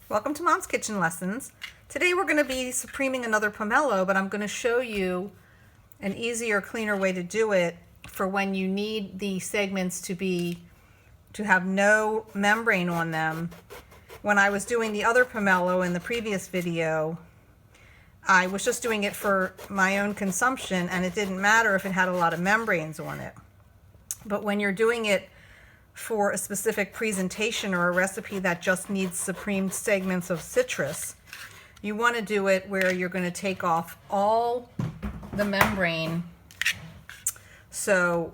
Welcome to Mom's Kitchen Lessons. Today we're going to be supreming another pomelo, but I'm going to show you an easier, cleaner way to do it for when you need the segments to have no membrane on them. When I was doing the other pomelo in the previous video, I was just doing it for my own consumption, and it didn't matter if it had a lot of membranes on it. But when you're doing it for a specific presentation or a recipe that just needs supreme segments of citrus, you want to do it where you're going to take off all the membrane. So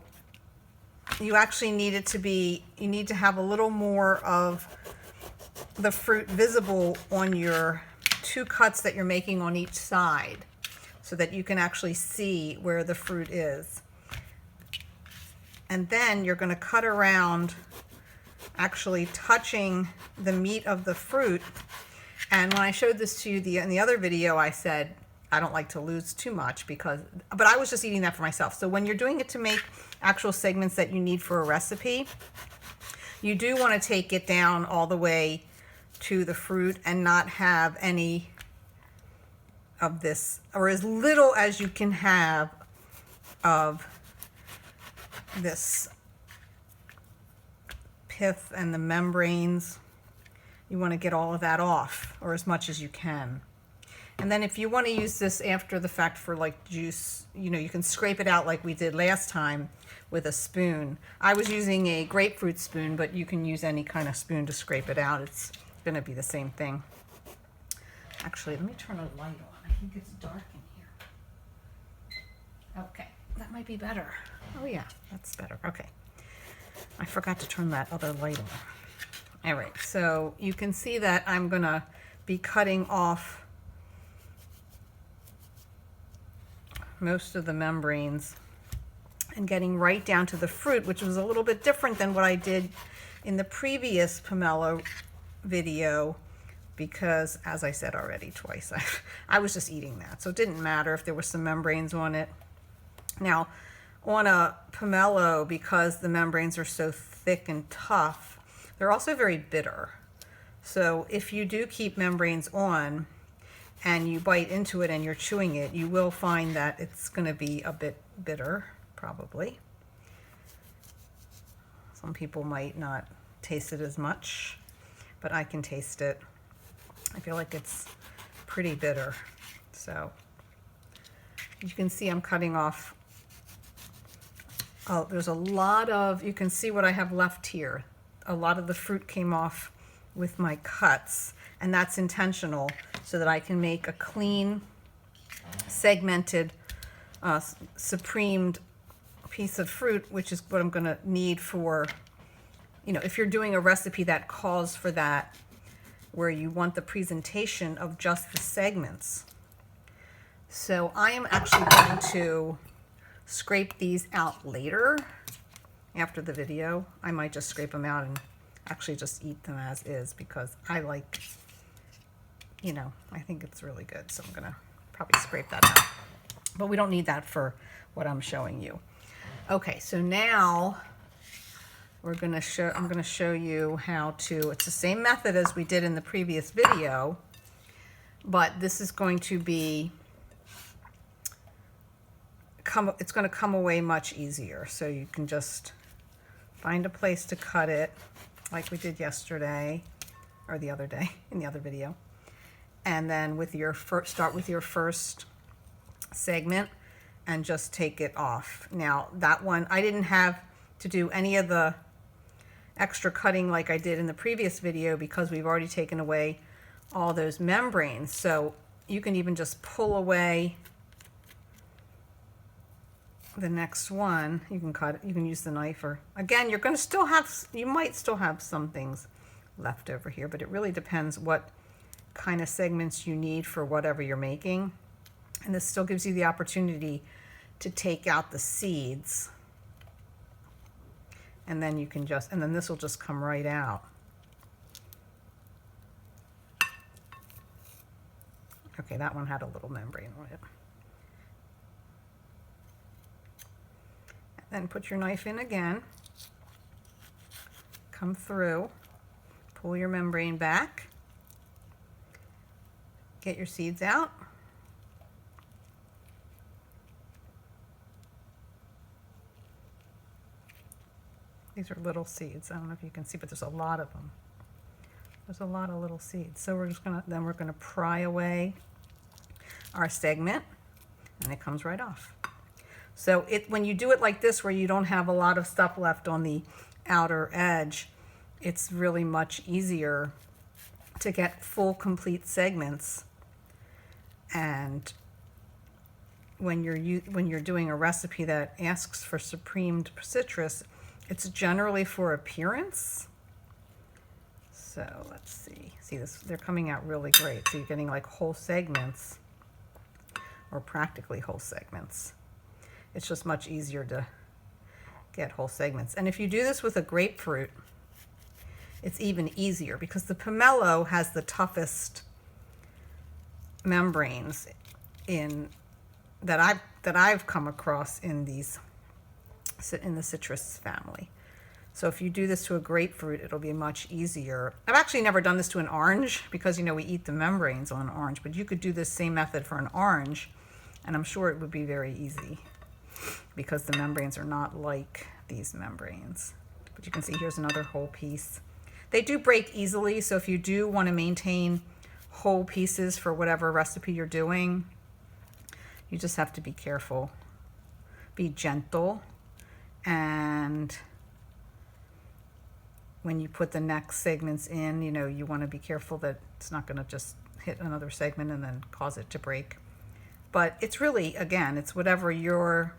you actually need it to be, you need to have a little more of the fruit visible on your two cuts that you're making on each side so that you can actually see where the fruit is. And then you're going to cut around, actually touching the meat of the fruit. And when I showed this to you in the other video, I said I don't like to lose too much but I was just eating that for myself. So when you're doing it to make actual segments that you need for a recipe, you do want to take it down all the way to the fruit and not have any of this, or as little as you can have of this pith and the membranes. You want to get all of that off, or as much as you can. And then if you want to use this after the fact for like juice, you can scrape it out like we did last time with a spoon. I was using a grapefruit spoon, but you can use any kind of spoon to scrape it out. It's going to be the same thing. Actually, let me turn a light on. I think it's dark in here. Okay, that might be better. Oh yeah, that's better. Okay. I forgot to turn that other light on. All right, so you can see that I'm going to be cutting off most of the membranes and getting right down to the fruit, which was a little bit different than what I did in the previous pomelo video, because as I said already twice, I was just eating that. So it didn't matter if there were some membranes on it. Now, on a pomelo, because the membranes are so thick and tough, they're also very bitter. So if you do keep membranes on and you bite into it and you're chewing it, you will find that it's going to be a bit bitter, probably. Some people might not taste it as much, but I can taste it. I feel like it's pretty bitter. So you can see I'm cutting off. Oh, there's a lot of, you can see what I have left here. A lot of the fruit came off with my cuts, and that's intentional so that I can make a clean, segmented, supremed piece of fruit, which is what I'm going to need for, if you're doing a recipe that calls for that, where you want the presentation of just the segments. So I am actually going to scrape these out later after the video. I might just scrape them out and actually just eat them as is, because I like, I think it's really good. So I'm gonna probably scrape that out, but we don't need that for what I'm showing you. Okay, so now I'm gonna show you how to, it's the same method as we did in the previous video, but this is going to be it's going to come away much easier. So you can just find a place to cut it like we did yesterday or the other day in the other video. And then with your start with your first segment and just take it off. Now that one, I didn't have to do any of the extra cutting like I did in the previous video because we've already taken away all those membranes. So you can even just pull away the next one. You can cut it, you can use the knife, or again, you're going to still have, you might still have some things left over here, but it really depends what kind of segments you need for whatever you're making. And this still gives you the opportunity to take out the seeds, and then you can just, and then this will just come right out. Okay, that one had a little membrane on it. Then put your knife in again, come through, pull your membrane back, Get your seeds out. These are little seeds. I don't know if you can see, but there's a lot of them. There's a lot of little seeds. So we're just gonna, then we're gonna pry away our segment, and it comes right off. So when you do it like this, where you don't have a lot of stuff left on the outer edge, it's really much easier to get full, complete segments. And when you're doing a recipe that asks for supremed citrus, it's generally for appearance. So let's see. See this? They're coming out really great. So you're getting like whole segments, or practically whole segments. It's just much easier to get whole segments. And if you do this with a grapefruit, it's even easier, because the pomelo has the toughest membranes that I've come across in the citrus family. So if you do this to a grapefruit, it'll be much easier. I've actually never done this to an orange, because you know we eat the membranes on an orange, but you could do this same method for an orange, and I'm sure it would be very easy, because the membranes are not like these membranes. But you can see here's another whole piece. They do break easily, so if you do want to maintain whole pieces for whatever recipe you're doing, you just have to be careful. Be gentle, and when you put the next segments in, you know, you want to be careful that it's not going to just hit another segment and then cause it to break. But it's really, again, it's whatever you're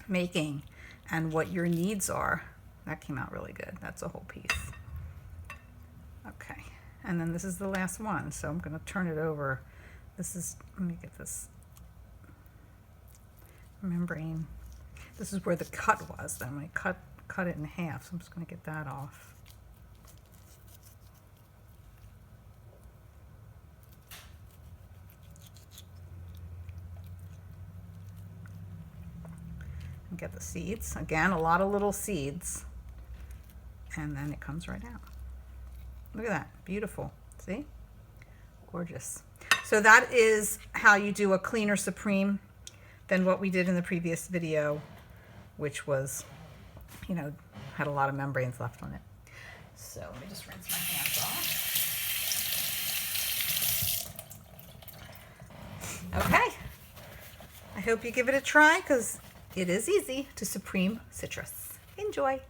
making and what your needs are. That came out really good. That's a whole piece. Okay, and then this is the last one, so I'm going to turn it over. This is, let me get this membrane. This is where the cut was. Then I cut it in half, so I'm just going to get that off. And get the seeds. Again, a lot of little seeds. And then it comes right out. Look at that, beautiful, see? Gorgeous. So that is how you do a cleaner supreme than what we did in the previous video, which was, you know, had a lot of membranes left on it. So let me just rinse my hands off. Okay, I hope you give it a try, because it is easy to supreme citrus. Enjoy.